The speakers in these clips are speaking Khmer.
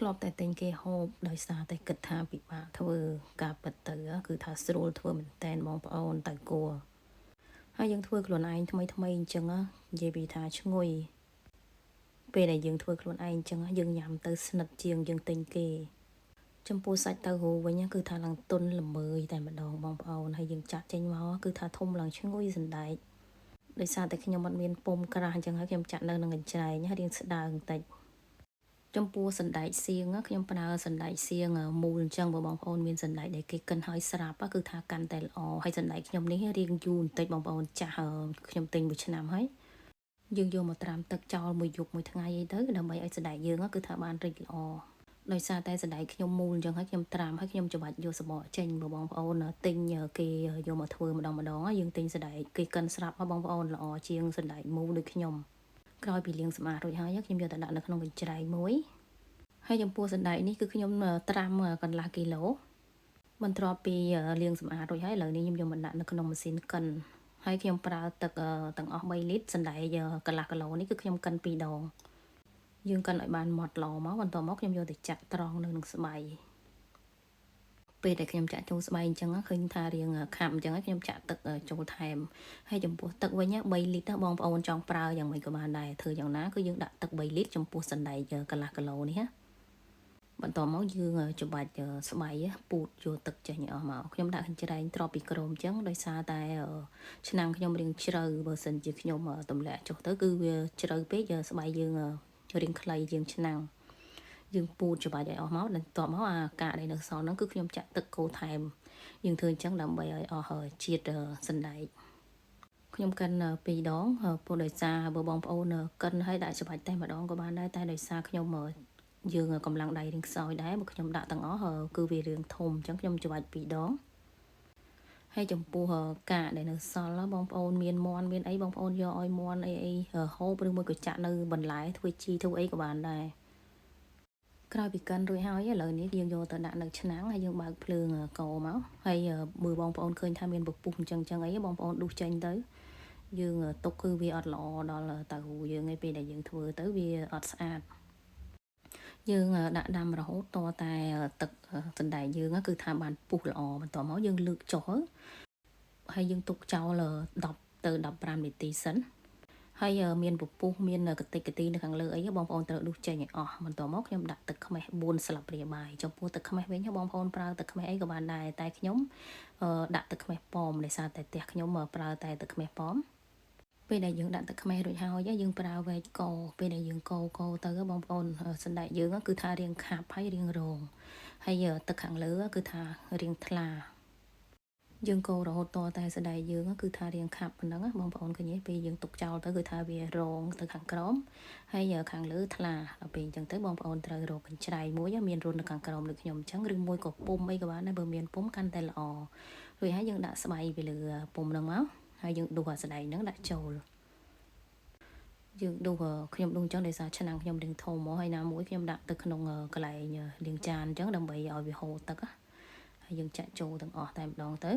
ធ្លាប់តែទិញគេហូបដោយសារតែគិតថាពិបាកធ្វើការពិតទៅគឺថាស្រួលធ្វើមែនតែនបងប្អូនតែគួរហើយយើងធ្វើខ្លួនឯងថ្មីអញ្ចឹងនិយាយពីថាឈ្ងុយពេលដែលយើងធ្វើខ្លួនឯងអញ្ចឹងយើងញ៉ាំទៅស្និទ្ធជាងយើងទិញគេចំពោះសាច់ទៅហូវិញគឺថាឡើងទន់ល្មើយតែម្ដងបងប្អូនហើយយើងចាក់ចេញមកគឺថាធំឡើងឈ្ងុយសណ្ដែកដោយសារតែខ្ញុំអត់មានពុំក្រាស់អញ្ចឹងហើយខ្ញុំចាក់នៅនឹងកញ្ច្រែងហើយរៀងស្ដើងបន្តិចចំពោះសណ្ដែកសៀងខ្ញុំប្រើសណ្ដែកសៀងមូលអញ្ចឹងបងប្អូនមានសណ្ដែកដែលគេកិនហើយស្រាប់គឺថាកាន់តែល្អហើយសណ្ដែកខ្ញុំនេះរៀងយូរបន្តិចបងប្អូនចាស់ខ្ញុំទិញ1ឆ្នាំហើយយើងយកមកត្រាំទឹកចោលមួយយប់មួយថ្ងៃអីទៅដើម្បីឲ្យសណ្ដែកយើងគឺថាបានរីកល្អដោយសារតែសណ្ដែកខ្ញុំមូលអញ្ចឹងហើយខ្ញុំត្រាំហើយខ្ញុំច្បាច់យកសបកចេញបងប្អូនទិញគេយកមកធ្វើម្ដងយើងទិញសណ្ដែកគេកិនស្រាប់បងប្អូនល្អជាងសណ្ដែកមូលដូចខ្ញុំក្រោយពីលាងសម្អាតរួចហើយខ្ញុំយកទៅដាក់នៅក្នុងកញ្ច្រែងមួយហើយចំពោះសណ្ដែកនេះគឺខ្ញុំត្រាំកន្លះគីឡូបន្ទាប់ពីលាងសម្អាតរួចហើយឥឡូវនេះខ្ញុំយកមកដាក់នៅក្នុងម៉ាស៊ីនកិនហើយខ្ញុំប្រើទឹកទាំងអស់3លីត្រសណ្ដែកកន្លះគីឡូនេះគឺខ្ញុំកិន2ដងយើងកិនឲ្យបានម៉ត់ល្អមកបន្ទាប់មកខ្ញុំយកទៅចាក់ត្រង់នៅនឹងស្បៃពេលដែលខ្ញុំចាក់ចូលស្បៃអញ្ចឹងឃើញថារៀងខាប់អញ្ចឹងខ្ញុំចាក់ទឹកចូលថែមហើយចំពោះទឹកវិញ3លីត្របងប្អូនចង់ប្រើយ៉ាងម៉េចក៏បានដែរធ្វើយ៉ាងណាគឺយើងដាក់ទឹក3លីត្រចំពោះសណ្ដែកកន្លះគីឡូនេះណាបន្ទាប់មកយើងច្បាច់ស្បៃពូតយកទឹកចេញអស់មកខ្ញុំដាក់កញ្ច្រែងទ្របពីក្រោមអញ្ចឹងដោយសារតែឆ្នាំងខ្ញុំរៀងជ្រៅបើសិនជាខ្ញុំទម្លាក់ចុះទៅគឺវាជ្រៅពេកស្បៃយើងរៀងខ្លីជាងឆ្នាំងយើងពូតច្បាច់ឲ្យអស់មកបន្ទាប់មកអាកាកដែលនៅសល់ហ្នឹងគឺខ្ញុំចាក់ទឹកកូរថែមយើងធ្វើអញ្ចឹងដើម្បីឲ្យអស់ជាតិសណ្ដែកខ្ញុំកិន2ដងព្រោះដោយសារបើបងប្អូនកិនឲ្យដាក់ច្បាច់តែម្ដងក៏បានដែរតែដោយសារខ្ញុំយើងកម្លាំងដៃរៀងខ្សោយដែរបើខ្ញុំដាក់ទាំងអស់គឺវារឿងធំអញ្ចឹងខ្ញុំច្បាច់2ដងហើយចំពោះកាកដែលនៅសល់បងប្អូនមានមាន់មានអីបងប្អូនយកឲ្យមាន់អីហូបឬមួយក៏ចាក់នៅបន្លែធ្វើជីធ្វើអីក៏បានដែរក្រោយពីកិនរួចហើយឥឡូវនេះយើងយកទៅដាក់នៅឆ្នាំងហើយយើងបើកភ្លើងកូរមកហើយមើលបងប្អូនឃើញថាមានពពុះអញ្ចឹងអីបងប្អូនដុសចេញទៅយើងទុកគឺវាអត់ល្អដល់តៅហ៊ូយើងឯពេលដែលយើងធ្វើទៅវាអត់ស្អាតយើងដាក់ដាំរហូតតតែទឹកសណ្ដែកយើងគឺថាបានពុះល្អបន្ទាប់មកយើងលើកចុះហើយយើងទុកចោល10ទៅ15នាទីសិនហើយមានពពុះមានកតិកទីនៅខាងលើអីបងប្អូនត្រូវដុសចេញឲ្យអស់បន្ទាប់មកខ្ញុំដាក់ទឹកខ្មេះ4ស្លាបព្រាបាយចំពោះទឹកខ្មេះវិញបងប្អូនប្រើទឹកខ្មេះអីក៏បានដែរតែខ្ញុំដាក់ទឹកខ្មេះប៉មដោយសារតែផ្ទះខ្ញុំប្រើតែទឹកខ្មេះប៉មពេលដែលយើងដាក់ទឹកខ្មេះរួចហើយយើងប្រើវែកកូរពេលដែលយើងកូរទៅបងប្អូនសណ្ដែកយើងគឺថារៀងខាប់ហើយរៀងរងហើយទឹកខាងលើគឺថារៀងថ្លាយើងកូររហូតតតែសណ្ដែកយើងគឺថារៀងខាប់ប៉ុណ្ណឹងបងប្អូនឃើញទេពេលយើងទុកចោលទៅគឺថាវារងទៅខាងក្រោមហើយខាងលើថ្លាដល់ពេលអញ្ចឹងទៅបងប្អូនត្រូវរកកញ្ច្រែងមួយមានរន្ធនៅខាងក្រោមដូចខ្ញុំអញ្ចឹងឬមួយក៏ពុំអីក៏បានដែរបើមានពុំកាន់តែល្អរួចហើយយើងដាក់ស្បៃពីលើពុំហ្នឹងមកហើយយើងដួសអាសណ្ដែកហ្នឹងដាក់ចូលយើងដួសខ្ញុំដួសអញ្ចឹងដោយសារឆ្នាំងខ្ញុំរៀងធំមកហើយណាមួយខ្ញុំដាក់ទៅក្នុងកន្លែងលាងចានអញ្ចឹងដើម្បីឲ្យវាហូរទឹកហើយយើងចាក់ចូលទាំងអស់តែម្ដងទៅ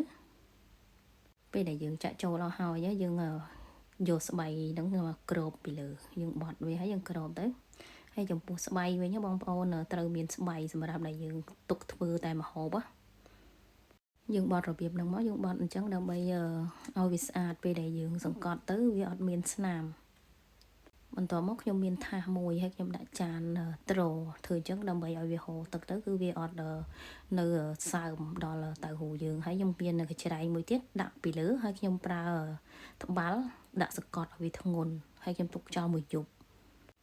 ពេលដែលយើងចាក់ចូលអស់ហើយយើងយកស្បៃហ្នឹងមកគ្របពីលើយើងបត់វាហើយយើងគ្របទៅហើយចំពោះស្បៃវិញបងប្អូនត្រូវមានស្បៃសម្រាប់ដែលយើងទុកធ្វើតែម្ហូបយើងបត់របៀបហ្នឹងមកយើងបត់អញ្ចឹងដើម្បីឲ្យវាស្អាតពេលដែលយើងសង្កត់ទៅវាអត់មានស្នាមបន្ទាប់មកខ្ញុំមានថាសមួយហើយខ្ញុំដាក់ចានត្រធ្វើអញ្ចឹងដើម្បីឲ្យវាហូរទឹកទៅគឺវាអត់នៅសើមដល់តៅហ៊ូយើងហើយខ្ញុំមានកញ្ច្រែងមួយទៀតដាក់ពីលើហើយខ្ញុំប្រើត្បាល់ដាក់សកត់ឲ្យវាធ្ងន់ហើយខ្ញុំទុកចោលមួយយប់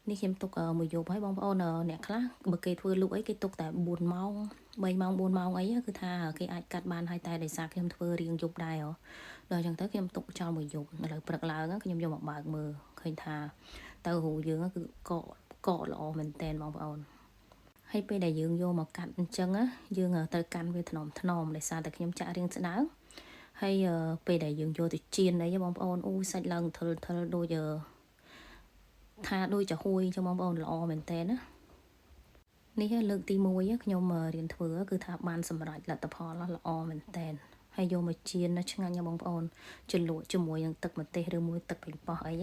នេះខ្ញុំទុកមួយយប់ហើយបងប្អូនអ្នកខ្លះបើគេធ្វើលក់អីគេទុកតែ4ម៉ោង3ម៉ោង4ម៉ោងអីគឺថាគេអាចកាត់បានហើយតែដោយសារខ្ញុំធ្វើរៀងយប់ដែរដល់អញ្ចឹងទៅខ្ញុំទុកចោលមួយយប់ឥឡូវព្រឹកឡើងខ្ញុំយកមកបើកមើលឃើញថាតៅហ៊ូយើងគឺកកល្អមែនតែនបងប្អូនហើយពេលដែលយើងយកមកកាត់អញ្ចឹងយើងត្រូវកាន់វាថ្នមដោយសារតែខ្ញុំចាក់រៀងស្ដើងហើយពេលដែលយើងយកទៅចៀនអីបងប្អូនអូសាច់ឡើងថលដូចថាដូចចាហួយចឹងបងប្អូនល្អមែនតែនណានេះលើកទី1ខ្ញុំរៀនធ្វើគឺថាបានសម្រេចលទ្ធផលល្អមែនតែនហើយយកមកចៀនឆ្ងាញ់បងប្អូនជ្រលក់ជាមួយនឹងទឹកម្ទេសឬមួយទឹកប៉េងប៉ោះអី